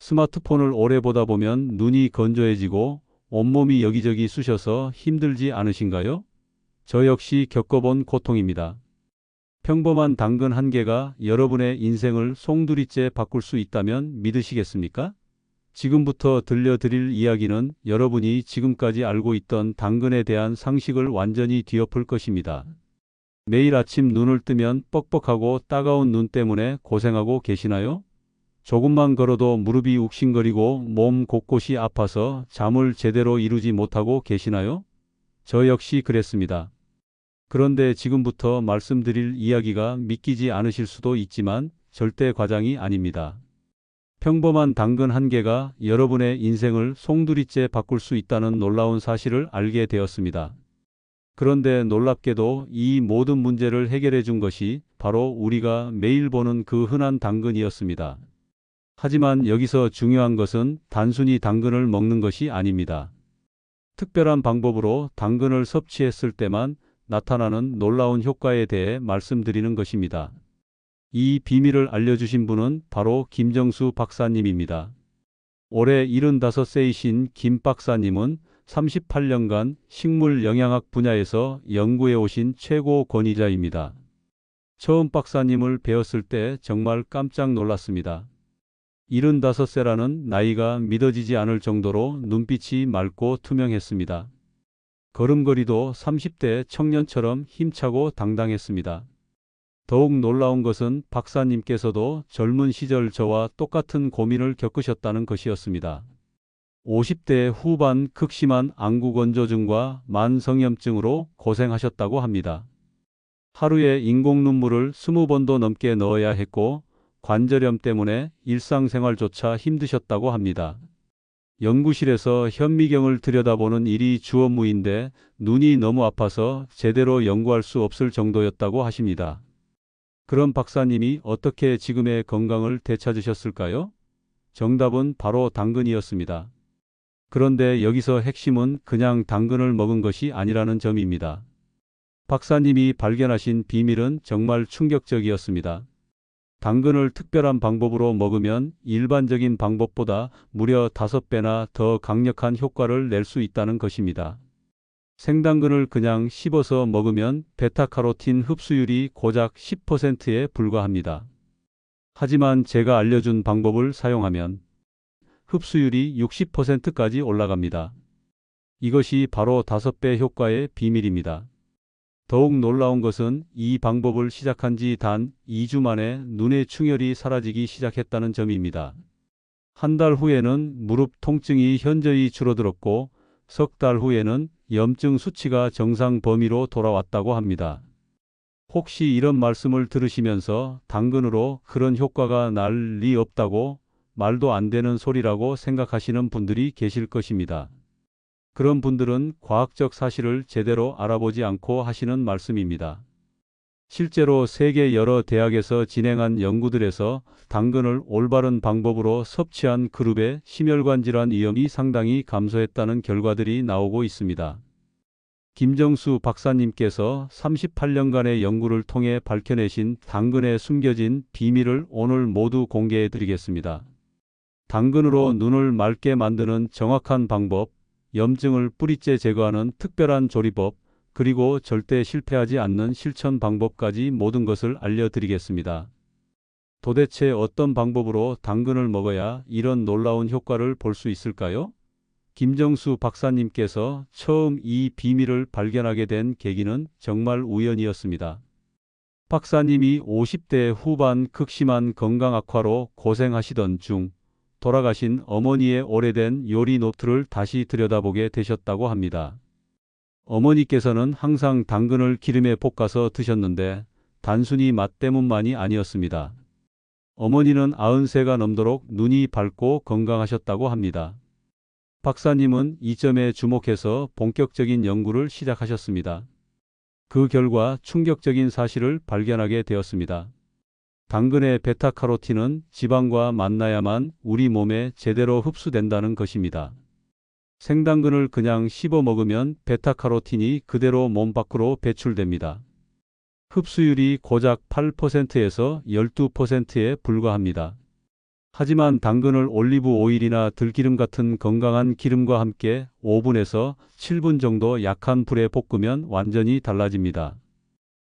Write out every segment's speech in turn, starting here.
스마트폰을 오래 보다 보면 눈이 건조해지고 온몸이 여기저기 쑤셔서 힘들지 않으신가요? 저 역시 겪어본 고통입니다. 평범한 당근 한 개가 여러분의 인생을 송두리째 바꿀 수 있다면 믿으시겠습니까? 지금부터 들려드릴 이야기는 여러분이 지금까지 알고 있던 당근에 대한 상식을 완전히 뒤엎을 것입니다. 매일 아침 눈을 뜨면 뻑뻑하고 따가운 눈 때문에 고생하고 계시나요? 조금만 걸어도 무릎이 욱신거리고 몸 곳곳이 아파서 잠을 제대로 이루지 못하고 계시나요? 저 역시 그랬습니다. 그런데 지금부터 말씀드릴 이야기가 믿기지 않으실 수도 있지만 절대 과장이 아닙니다. 평범한 당근 한 개가 여러분의 인생을 송두리째 바꿀 수 있다는 놀라운 사실을 알게 되었습니다. 그런데 놀랍게도 이 모든 문제를 해결해 준 것이 바로 우리가 매일 보는 그 흔한 당근이었습니다. 하지만 여기서 중요한 것은 단순히 당근을 먹는 것이 아닙니다. 특별한 방법으로 당근을 섭취했을 때만 나타나는 놀라운 효과에 대해 말씀드리는 것입니다. 이 비밀을 알려주신 분은 바로 김정수 박사님입니다. 올해 75세이신 김 박사님은 38년간 식물 영양학 분야에서 연구해 오신 최고 권위자입니다. 처음 박사님을 배웠을 때 정말 깜짝 놀랐습니다. 75세라는 나이가 믿어지지 않을 정도로 눈빛이 맑고 투명했습니다. 걸음걸이도 30대 청년처럼 힘차고 당당했습니다. 더욱 놀라운 것은 박사님께서도 젊은 시절 저와 똑같은 고민을 겪으셨다는 것이었습니다. 50대 후반 극심한 안구건조증과 만성염증으로 고생하셨다고 합니다. 하루에 인공 눈물을 20번도 넘게 넣어야 했고 관절염 때문에 일상생활조차 힘드셨다고 합니다. 연구실에서 현미경을 들여다보는 일이 주업무인데 눈이 너무 아파서 제대로 연구할 수 없을 정도였다고 하십니다. 그런 박사님이 어떻게 지금의 건강을 되찾으셨을까요? 정답은 바로 당근이었습니다. 그런데 여기서 핵심은 그냥 당근을 먹은 것이 아니라는 점입니다. 박사님이 발견하신 비밀은 정말 충격적이었습니다. 당근을 특별한 방법으로 먹으면 일반적인 방법보다 무려 5배나 더 강력한 효과를 낼 수 있다는 것입니다. 생당근을 그냥 씹어서 먹으면 베타카로틴 흡수율이 고작 10%에 불과합니다. 하지만 제가 알려준 방법을 사용하면 흡수율이 60%까지 올라갑니다. 이것이 바로 5배 효과의 비밀입니다. 더욱 놀라운 것은 이 방법을 시작한 지 단 2주 만에 눈의 충혈이 사라지기 시작했다는 점입니다. 한 달 후에는 무릎 통증이 현저히 줄어들었고 석 달 후에는 염증 수치가 정상 범위로 돌아왔다고 합니다. 혹시 이런 말씀을 들으시면서 당근으로 그런 효과가 날 리 없다고 말도 안 되는 소리라고 생각하시는 분들이 계실 것입니다. 그런 분들은 과학적 사실을 제대로 알아보지 않고 하시는 말씀입니다. 실제로 세계 여러 대학에서 진행한 연구들에서 당근을 올바른 방법으로 섭취한 그룹의 심혈관 질환 위험이 상당히 감소했다는 결과들이 나오고 있습니다. 김정수 박사님께서 38년간의 연구를 통해 밝혀내신 당근에 숨겨진 비밀을 오늘 모두 공개해 드리겠습니다. 당근으로 눈을 맑게 만드는 정확한 방법, 염증을 뿌리째 제거하는 특별한 조리법, 그리고 절대 실패하지 않는 실천 방법까지 모든 것을 알려드리겠습니다. 도대체 어떤 방법으로 당근을 먹어야 이런 놀라운 효과를 볼 수 있을까요? 김정수 박사님께서 처음 이 비밀을 발견하게 된 계기는 정말 우연이었습니다. 박사님이 50대 후반 극심한 건강 악화로 고생하시던 중 돌아가신 어머니의 오래된 요리 노트를 다시 들여다보게 되셨다고 합니다. 어머니께서는 항상 당근을 기름에 볶아서 드셨는데 단순히 맛 때문만이 아니었습니다. 어머니는 93가 넘도록 눈이 밝고 건강하셨다고 합니다. 박사님은 이 점에 주목해서 본격적인 연구를 시작하셨습니다. 그 결과 충격적인 사실을 발견하게 되었습니다. 당근의 베타카로틴은 지방과 만나야만 우리 몸에 제대로 흡수된다는 것입니다. 생당근을 그냥 씹어 먹으면 베타카로틴이 그대로 몸 밖으로 배출됩니다. 흡수율이 고작 8%에서 12%에 불과합니다. 하지만 당근을 올리브 오일이나 들기름 같은 건강한 기름과 함께 5분에서 7분 정도 약한 불에 볶으면 완전히 달라집니다.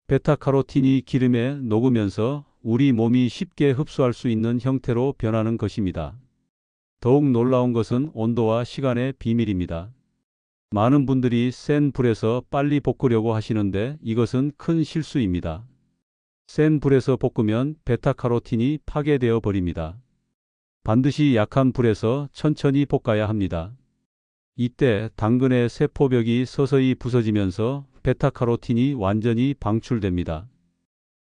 베타카로틴이 기름에 녹으면서 우리 몸이 쉽게 흡수할 수 있는 형태로 변하는 것입니다. 더욱 놀라운 것은 온도와 시간의 비밀입니다. 많은 분들이 센 불에서 빨리 볶으려고 하시는데 이것은 큰 실수입니다. 센 불에서 볶으면 베타카로틴이 파괴되어 버립니다. 반드시 약한 불에서 천천히 볶아야 합니다. 이때 당근의 세포벽이 서서히 부서지면서 베타카로틴이 완전히 방출됩니다.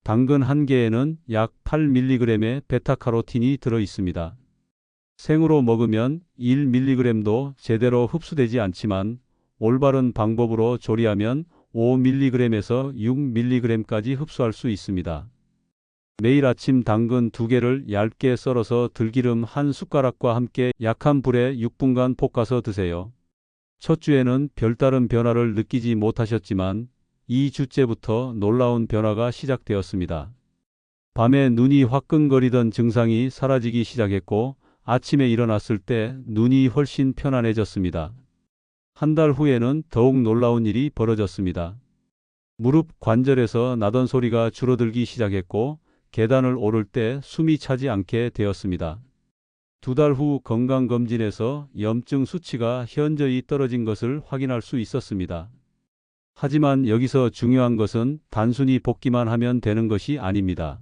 당근 한 개에는 약 8mg의 베타카로틴이 들어 있습니다. 생으로 먹으면 1mg도 제대로 흡수되지 않지만 올바른 방법으로 조리하면 5mg에서 6mg까지 흡수할 수 있습니다. 매일 아침 당근 2개를 얇게 썰어서 들기름 한 숟가락과 함께 약한 불에 6분간 볶아서 드세요. 첫 주에는 별다른 변화를 느끼지 못하셨지만 2주째부터 놀라운 변화가 시작되었습니다. 밤에 눈이 화끈거리던 증상이 사라지기 시작했고 아침에 일어났을 때 눈이 훨씬 편안해졌습니다. 한 달 후에는 더욱 놀라운 일이 벌어졌습니다. 무릎 관절에서 나던 소리가 줄어들기 시작했고 계단을 오를 때 숨이 차지 않게 되었습니다. 2달 후 건강검진에서 염증 수치가 현저히 떨어진 것을 확인할 수 있었습니다. 하지만 여기서 중요한 것은 단순히 볶기만 하면 되는 것이 아닙니다.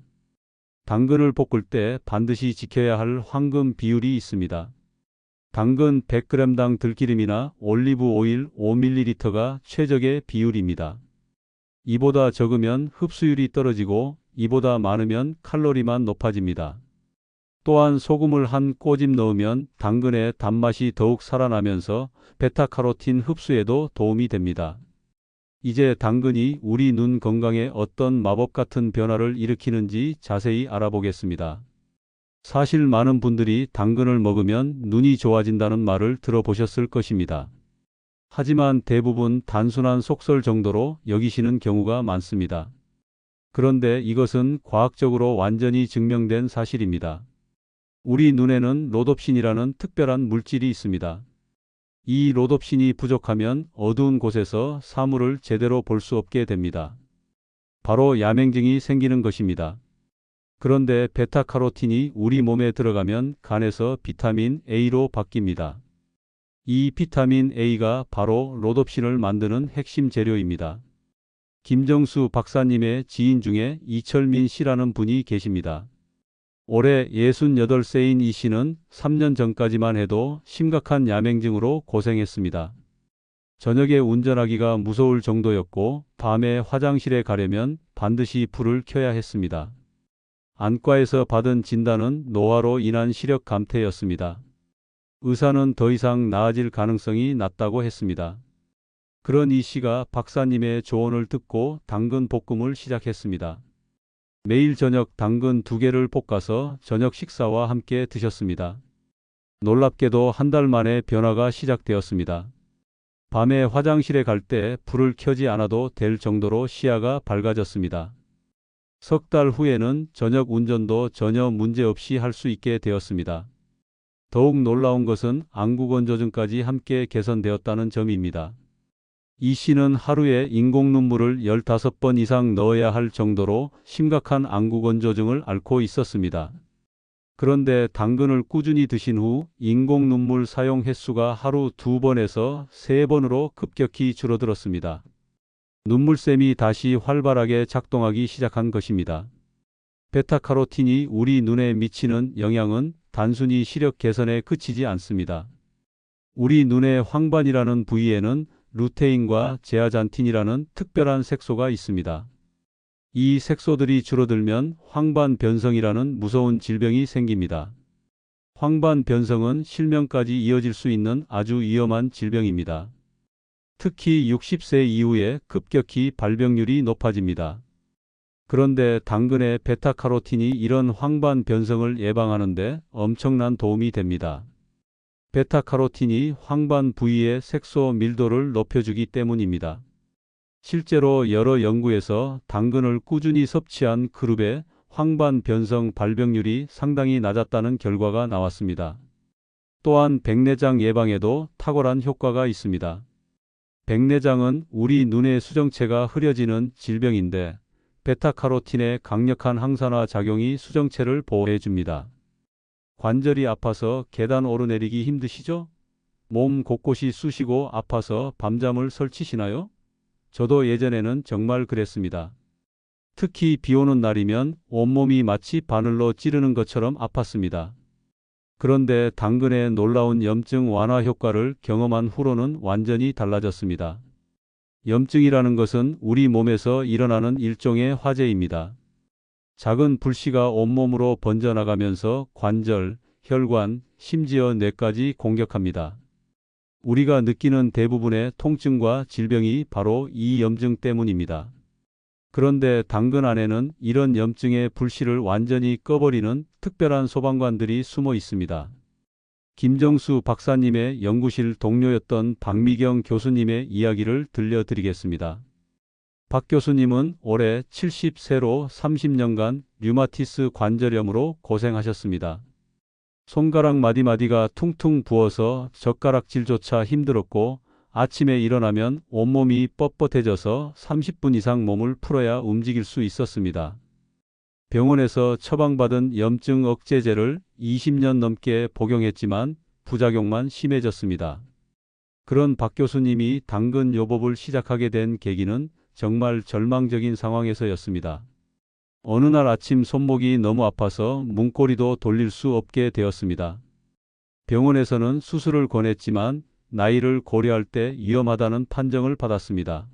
당근을 볶을 때 반드시 지켜야 할 황금 비율이 있습니다. 당근 100g당 들기름이나 올리브 오일 5ml가 최적의 비율입니다. 이보다 적으면 흡수율이 떨어지고 이보다 많으면 칼로리만 높아집니다. 또한 소금을 한 꼬집 넣으면 당근의 단맛이 더욱 살아나면서 베타카로틴 흡수에도 도움이 됩니다. 이제 당근이 우리 눈 건강에 어떤 마법 같은 변화를 일으키는지 자세히 알아보겠습니다. 사실 많은 분들이 당근을 먹으면 눈이 좋아진다는 말을 들어보셨을 것입니다. 하지만 대부분 단순한 속설 정도로 여기시는 경우가 많습니다. 그런데 이것은 과학적으로 완전히 증명된 사실입니다. 우리 눈에는 로놉신이라는 특별한 물질이 있습니다. 이 로놉신이 부족하면 어두운 곳에서 사물을 제대로 볼 수 없게 됩니다. 바로 야맹증이 생기는 것입니다. 그런데 베타카로틴이 우리 몸에 들어가면 간에서 비타민 A로 바뀝니다. 이 비타민 A가 바로 로놉신을 만드는 핵심 재료입니다. 김정수 박사님의 지인 중에 이철민 씨라는 분이 계십니다. 올해 68세인 이 씨는 3년 전까지만 해도 심각한 야맹증으로 고생했습니다. 저녁에 운전하기가 무서울 정도였고 밤에 화장실에 가려면 반드시 불을 켜야 했습니다. 안과에서 받은 진단은 노화로 인한 시력 감퇴였습니다. 의사는 더 이상 나아질 가능성이 낮다고 했습니다. 그런 이 씨가 박사님의 조언을 듣고 당근 볶음을 시작했습니다. 매일 저녁 당근 2개를 볶아서 저녁 식사와 함께 드셨습니다. 놀랍게도 한 달 만에 변화가 시작되었습니다. 밤에 화장실에 갈 때 불을 켜지 않아도 될 정도로 시야가 밝아졌습니다. 석 달 후에는 저녁 운전도 전혀 문제없이 할 수 있게 되었습니다. 더욱 놀라운 것은 안구건조증까지 함께 개선되었다는 점입니다. 이 씨는 하루에 인공 눈물을 15번 이상 넣어야 할 정도로 심각한 안구건조증을 앓고 있었습니다. 그런데 당근을 꾸준히 드신 후 인공 눈물 사용 횟수가 하루 2번에서 3번으로 급격히 줄어들었습니다. 눈물샘이 다시 활발하게 작동하기 시작한 것입니다. 베타카로틴이 우리 눈에 미치는 영향은 단순히 시력 개선에 그치지 않습니다. 우리 눈의 황반이라는 부위에는 루테인과 제아잔틴이라는 특별한 색소가 있습니다. 이 색소들이 줄어들면 황반 변성이라는 무서운 질병이 생깁니다. 황반 변성은 실명까지 이어질 수 있는 아주 위험한 질병입니다. 특히 60세 이후에 급격히 발병률이 높아집니다. 그런데 당근의 베타카로틴이 이런 황반 변성을 예방하는 데 엄청난 도움이 됩니다. 베타카로틴이 황반 부위의 색소 밀도를 높여주기 때문입니다. 실제로 여러 연구에서 당근을 꾸준히 섭취한 그룹에 황반 변성 발병률이 상당히 낮았다는 결과가 나왔습니다. 또한 백내장 예방에도 탁월한 효과가 있습니다. 백내장은 우리 눈의 수정체가 흐려지는 질병인데 베타카로틴의 강력한 항산화 작용이 수정체를 보호해 줍니다. 관절이 아파서 계단 오르내리기 힘드시죠? 몸 곳곳이 쑤시고 아파서 밤잠을 설치시나요? 저도 예전에는 정말 그랬습니다. 특히 비 오는 날이면 온몸이 마치 바늘로 찌르는 것처럼 아팠습니다. 그런데 당근의 놀라운 염증 완화 효과를 경험한 후로는 완전히 달라졌습니다. 염증이라는 것은 우리 몸에서 일어나는 일종의 화재입니다. 작은 불씨가 온몸으로 번져나가면서 관절, 혈관, 심지어 뇌까지 공격합니다. 우리가 느끼는 대부분의 통증과 질병이 바로 이 염증 때문입니다. 그런데 당근 안에는 이런 염증의 불씨를 완전히 꺼버리는 특별한 소방관들이 숨어 있습니다. 김정수 박사님의 연구실 동료였던 박미경 교수님의 이야기를 들려드리겠습니다. 박 교수님은 올해 70세로 30년간 류마티스 관절염으로 고생하셨습니다. 손가락 마디마디가 퉁퉁 부어서 젓가락질조차 힘들었고 아침에 일어나면 온몸이 뻣뻣해져서 30분 이상 몸을 풀어야 움직일 수 있었습니다. 병원에서 처방받은 염증 억제제를 20년 넘게 복용했지만 부작용만 심해졌습니다. 그런 박 교수님이 당근 요법을 시작하게 된 계기는 정말 절망적인 상황에서였습니다. 어느 날 아침 손목이 너무 아파서 문고리도 돌릴 수 없게 되었습니다. 병원에서는 수술을 권했지만 나이를 고려할 때 위험하다는 판정을 받았습니다.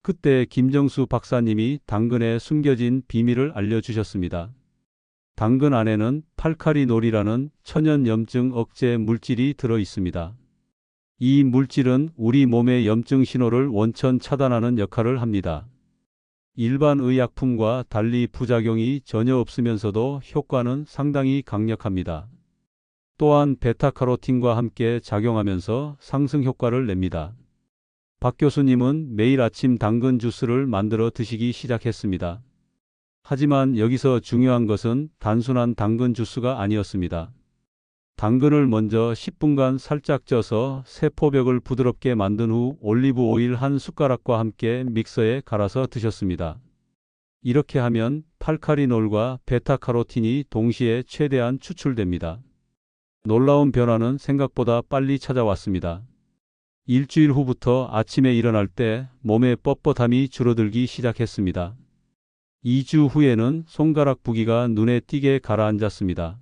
그때 김정수 박사님이 당근에 숨겨진 비밀을 알려주셨습니다. 당근 안에는 팔카리놀이라는 천연 염증 억제 물질이 들어 있습니다. 이 물질은 우리 몸의 염증 신호를 원천 차단하는 역할을 합니다. 일반 의약품과 달리 부작용이 전혀 없으면서도 효과는 상당히 강력합니다. 또한 베타카로틴과 함께 작용하면서 상승 효과를 냅니다. 박 교수님은 매일 아침 당근 주스를 만들어 드시기 시작했습니다. 하지만 여기서 중요한 것은 단순한 당근 주스가 아니었습니다. 당근을 먼저 10분간 살짝 쪄서 세포벽을 부드럽게 만든 후 올리브 오일 한 숟가락과 함께 믹서에 갈아서 드셨습니다. 이렇게 하면 팔카리놀과 베타카로틴이 동시에 최대한 추출됩니다. 놀라운 변화는 생각보다 빨리 찾아왔습니다. 일주일 후부터 아침에 일어날 때 몸의 뻣뻣함이 줄어들기 시작했습니다. 2주 후에는 손가락 부기가 눈에 띄게 가라앉았습니다.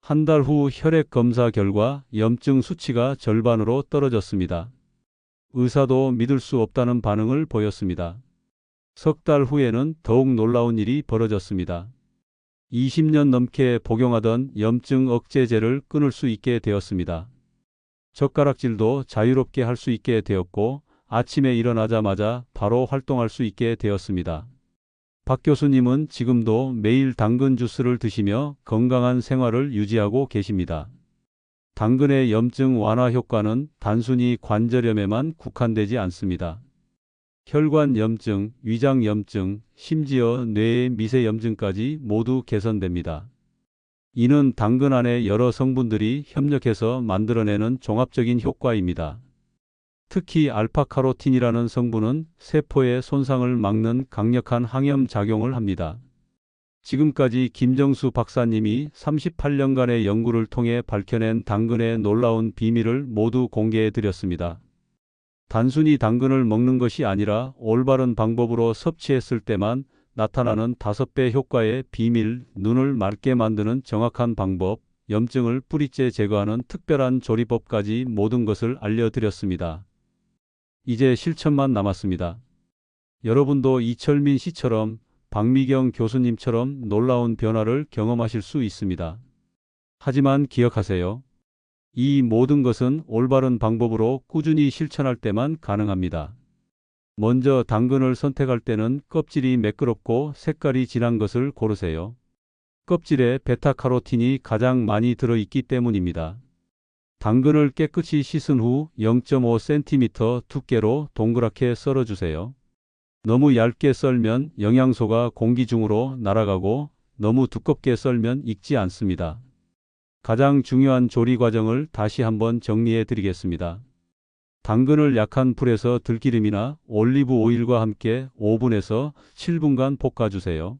한 달 후 혈액 검사 결과 염증 수치가 절반으로 떨어졌습니다. 의사도 믿을 수 없다는 반응을 보였습니다. 석 달 후에는 더욱 놀라운 일이 벌어졌습니다. 20년 넘게 복용하던 염증 억제제를 끊을 수 있게 되었습니다. 젓가락질도 자유롭게 할 수 있게 되었고 아침에 일어나자마자 바로 활동할 수 있게 되었습니다. 박 교수님은 지금도 매일 당근 주스를 드시며 건강한 생활을 유지하고 계십니다. 당근의 염증 완화 효과는 단순히 관절염에만 국한되지 않습니다. 혈관 염증, 위장 염증, 심지어 뇌의 미세 염증까지 모두 개선됩니다. 이는 당근 안의 여러 성분들이 협력해서 만들어내는 종합적인 효과입니다. 특히 알파카로틴이라는 성분은 세포의 손상을 막는 강력한 항염 작용을 합니다. 지금까지 김정수 박사님이 38년간의 연구를 통해 밝혀낸 당근의 놀라운 비밀을 모두 공개해 드렸습니다. 단순히 당근을 먹는 것이 아니라 올바른 방법으로 섭취했을 때만 나타나는 5배 효과의 비밀, 눈을 맑게 만드는 정확한 방법, 염증을 뿌리째 제거하는 특별한 조리법까지 모든 것을 알려드렸습니다. 이제 실천만 남았습니다. 여러분도 이철민 씨처럼 박미경 교수님처럼 놀라운 변화를 경험하실 수 있습니다. 하지만 기억하세요. 이 모든 것은 올바른 방법으로 꾸준히 실천할 때만 가능합니다. 먼저 당근을 선택할 때는 껍질이 매끄럽고 색깔이 진한 것을 고르세요. 껍질에 베타카로틴이 가장 많이 들어있기 때문입니다. 당근을 깨끗이 씻은 후 0.5cm 두께로 동그랗게 썰어주세요. 너무 얇게 썰면 영양소가 공기 중으로 날아가고 너무 두껍게 썰면 익지 않습니다. 가장 중요한 조리 과정을 다시 한번 정리해 드리겠습니다. 당근을 약한 불에서 들기름이나 올리브 오일과 함께 5분에서 7분간 볶아주세요.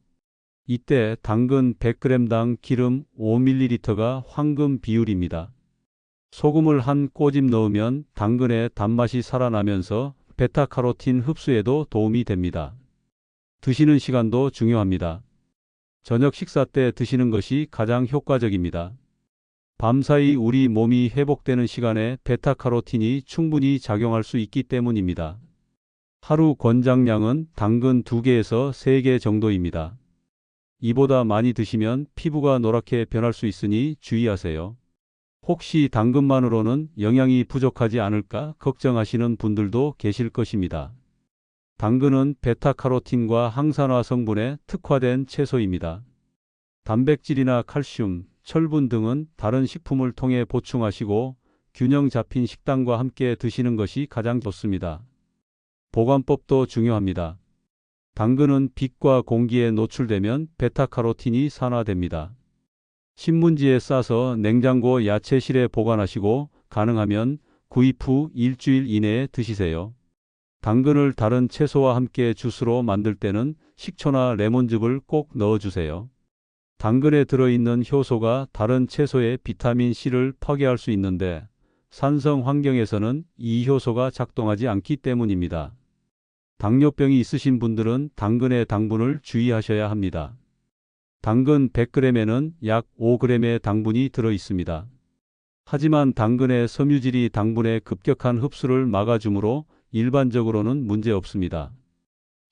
이때 당근 100g당 기름 5ml가 황금 비율입니다. 소금을 한 꼬집 넣으면 당근의 단맛이 살아나면서 베타카로틴 흡수에도 도움이 됩니다. 드시는 시간도 중요합니다. 저녁 식사 때 드시는 것이 가장 효과적입니다. 밤사이 우리 몸이 회복되는 시간에 베타카로틴이 충분히 작용할 수 있기 때문입니다. 하루 권장량은 당근 2개에서 3개 정도입니다. 이보다 많이 드시면 피부가 노랗게 변할 수 있으니 주의하세요. 혹시 당근만으로는 영양이 부족하지 않을까 걱정하시는 분들도 계실 것입니다. 당근은 베타카로틴과 항산화 성분에 특화된 채소입니다. 단백질이나 칼슘, 철분 등은 다른 식품을 통해 보충하시고 균형 잡힌 식단과 함께 드시는 것이 가장 좋습니다. 보관법도 중요합니다. 당근은 빛과 공기에 노출되면 베타카로틴이 산화됩니다. 신문지에 싸서 냉장고 야채실에 보관하시고 가능하면 구입 후 일주일 이내에 드시세요. 당근을 다른 채소와 함께 주스로 만들 때는 식초나 레몬즙을 꼭 넣어주세요. 당근에 들어있는 효소가 다른 채소의 비타민 C를 파괴할 수 있는데 산성 환경에서는 이 효소가 작동하지 않기 때문입니다. 당뇨병이 있으신 분들은 당근의 당분을 주의하셔야 합니다. 당근 100g에는 약 5g의 당분이 들어 있습니다. 하지만 당근의 섬유질이 당분의 급격한 흡수를 막아주므로 일반적으로는 문제 없습니다.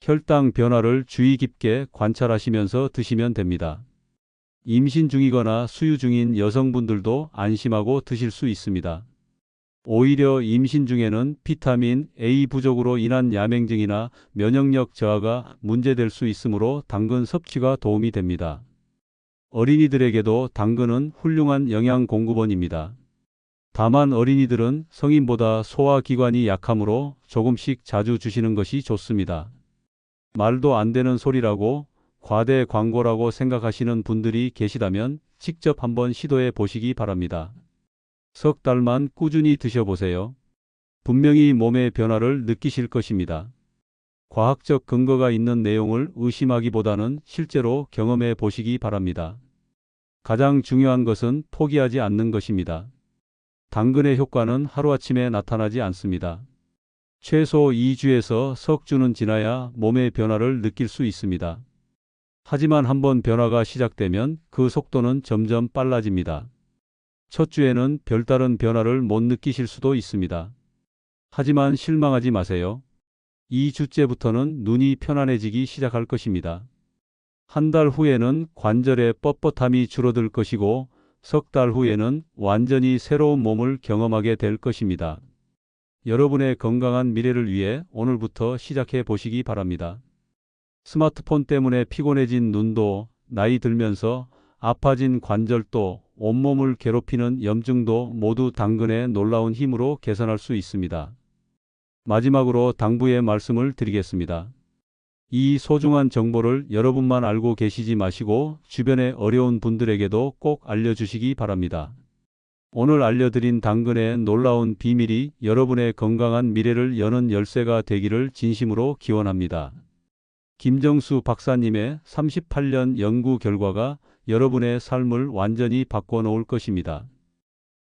혈당 변화를 주의 깊게 관찰하시면서 드시면 됩니다. 임신 중이거나 수유 중인 여성분들도 안심하고 드실 수 있습니다. 오히려 임신 중에는 비타민 A 부족으로 인한 야맹증이나 면역력 저하가 문제될 수 있으므로 당근 섭취가 도움이 됩니다. 어린이들에게도 당근은 훌륭한 영양 공급원입니다. 다만 어린이들은 성인보다 소화기관이 약하므로 조금씩 자주 주시는 것이 좋습니다. 말도 안 되는 소리라고 과대 광고라고 생각하시는 분들이 계시다면 직접 한번 시도해 보시기 바랍니다. 석 달만 꾸준히 드셔보세요. 분명히 몸의 변화를 느끼실 것입니다. 과학적 근거가 있는 내용을 의심하기보다는 실제로 경험해 보시기 바랍니다. 가장 중요한 것은 포기하지 않는 것입니다. 당근의 효과는 하루아침에 나타나지 않습니다. 최소 2주에서 석 주는 지나야 몸의 변화를 느낄 수 있습니다. 하지만 한번 변화가 시작되면 그 속도는 점점 빨라집니다. 첫 주에는 별다른 변화를 못 느끼실 수도 있습니다. 하지만 실망하지 마세요. 2주째부터는 눈이 편안해지기 시작할 것입니다. 한 달 후에는 관절의 뻣뻣함이 줄어들 것이고 석 달 후에는 완전히 새로운 몸을 경험하게 될 것입니다. 여러분의 건강한 미래를 위해 오늘부터 시작해 보시기 바랍니다. 스마트폰 때문에 피곤해진 눈도, 나이 들면서 아파진 관절도, 온몸을 괴롭히는 염증도 모두 당근의 놀라운 힘으로 개선할 수 있습니다. 마지막으로 당부의 말씀을 드리겠습니다. 이 소중한 정보를 여러분만 알고 계시지 마시고 주변의 어려운 분들에게도 꼭 알려주시기 바랍니다. 오늘 알려드린 당근의 놀라운 비밀이 여러분의 건강한 미래를 여는 열쇠가 되기를 진심으로 기원합니다. 김정수 박사님의 38년 연구 결과가 여러분의 삶을 완전히 바꿔놓을 것입니다.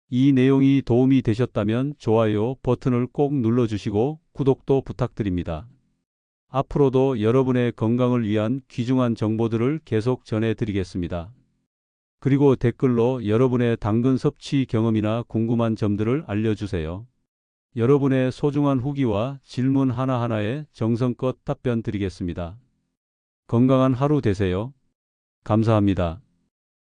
이 내용이 도움이 되셨다면 좋아요 버튼을 꼭 눌러주시고 구독도 부탁드립니다. 앞으로도 여러분의 건강을 위한 귀중한 정보들을 계속 전해드리겠습니다. 그리고 댓글로 여러분의 당근 섭취 경험이나 궁금한 점들을 알려주세요. 여러분의 소중한 후기와 질문 하나하나에 정성껏 답변 드리겠습니다. 건강한 하루 되세요. 감사합니다.